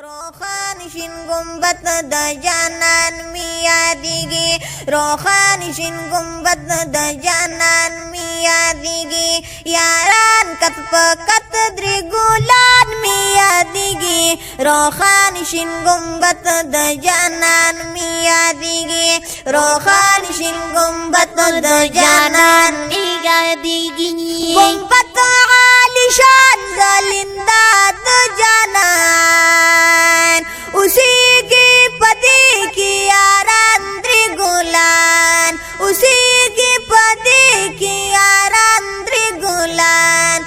روخان شین گنبد د جانان می یادیږي روخان شین گنبد د جانان می یادیږي یاران کت پکت درې ګلان می یادیږي روخان شین گنبد د جانان می یادیږي روخان شین گنبد د جانان می یادیږي گنبد عالی شان زلنده د جانان اسی کی پدی کی یاران دری گلان اسی کی پدی کی یاران دری گلان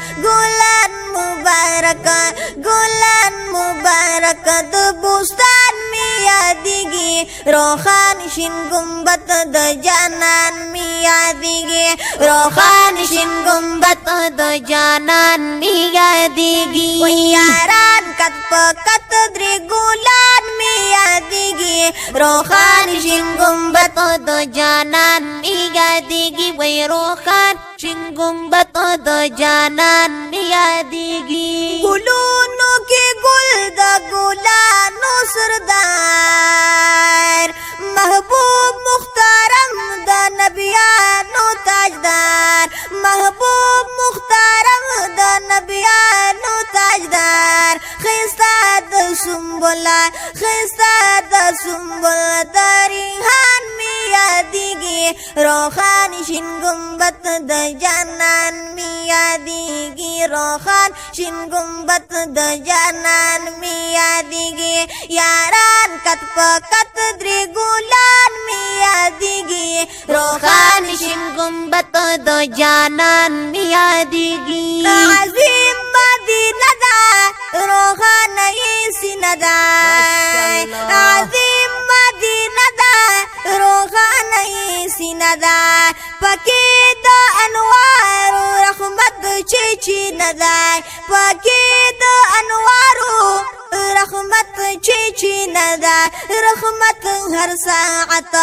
گلان مبارک د بوستان می یادیږي روخان شین گنبد د جانان می یادیږي روخان شین گنبد د جانان می یادیږي یاران کت پکت درې ګلان می یادیږي روخان شین گنبد د جانان می یادیږي وای روخان شین گنبد د جانان می یادیږي ګلونو کې ګل د ګلانو سردار محبوب مختارم د نبیانو تاجدار محبوب مختارم د نبیانو تاجدار خستا د سنبل د ریحان می یادیږي روخان شین گنبد د جانان می یادیږي روخان شین گنبد د جانان می یادیږي یاران کت پکت درې ګلان می یادیږي روخان شین گنبد د جانان می یادیږي عظیم مدینه ده روخان سینه ده عظیم مدینه ده روخان سینه ده پکې د انوارو رحمت چیچینه ده پکې د انوارو رحمت چیچینه ده رحمت هر ساعت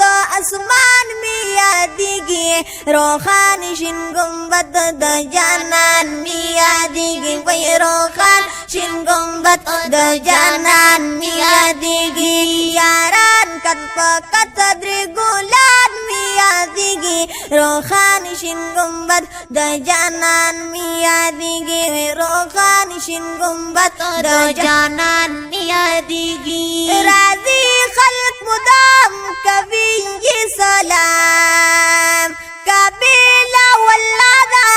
د اسمان می یادیږي روخان شین گنبد د جانان می یادیږي وای روخان شین گنبد د جانان می یادیږي یاران کت پکت درې ګلان می یادیږي روخان شین گنبد د جانان می یادیږي روخان شین گنبد د جانان می یادیږي راضی خلق مدام کوي سلام قابلا ولادا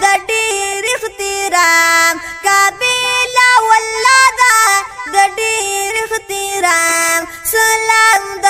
د ډېر احترام قابلا ولادا د ډېر احترام سلام د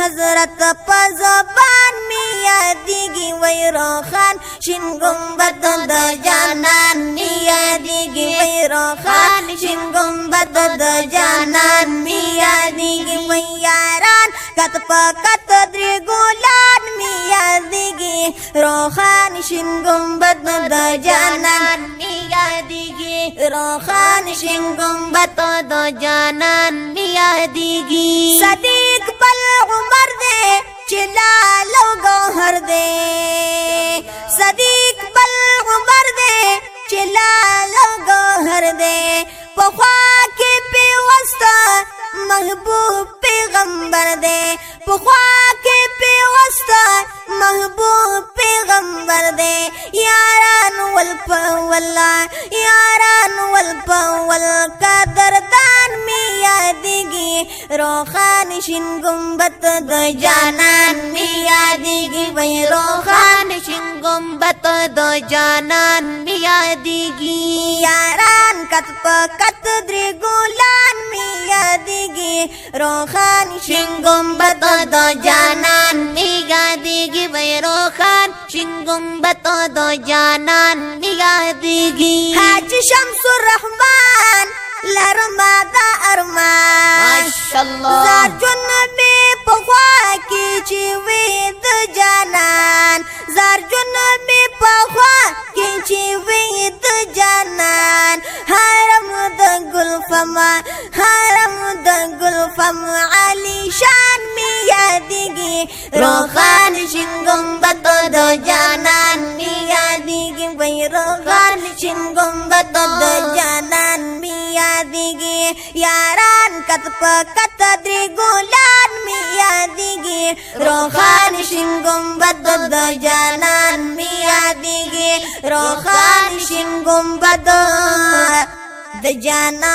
حضرت په زبان می یادیږي وای روخان شین گنبد د جانان می یادیږي وای روخان شین گنبد د جانان می یادیږي وای یاران کت پکت درې ګلان می یادیږي روخان شین گنبد د جانان می یادیږي روخان شین گنبد د جانان می یادیږي صدیق بل عمر دے چلالو گوہر دے صدیق بل عمر دے چلالو گوہر دے پخوا کے پیوستا محبوب پیغمبر دے پخوا کے پیوستا محبوب پیغمبر دے یاران والپول قدردان می یادیږي روخان شین گنبد د جانان می یادیږي وای روخان شین گنبد د جانان می یادیږي یاران کت پکت درې ګلان می یادیږي روخان شین گنبد د جانان می یادیږي وای روخان شین گنبد د جانان می یادیږي حاجی شمس الرحمن لرما دا ارمان ماشاءالله زار جنبی پخوا کی چی وی د جانان زار جنبی پخوا کی چی وی د جانان حرم د گلفم علی شان می یادیږي روخان شین گنبد د جانان می یادیږي وای روخان شین گنبد د جانان می یادیږي یاران کت په کت درې ګلان می یادیږي روخان شین گنبد د جانان می یادیږي روخان شین گنبد د جانان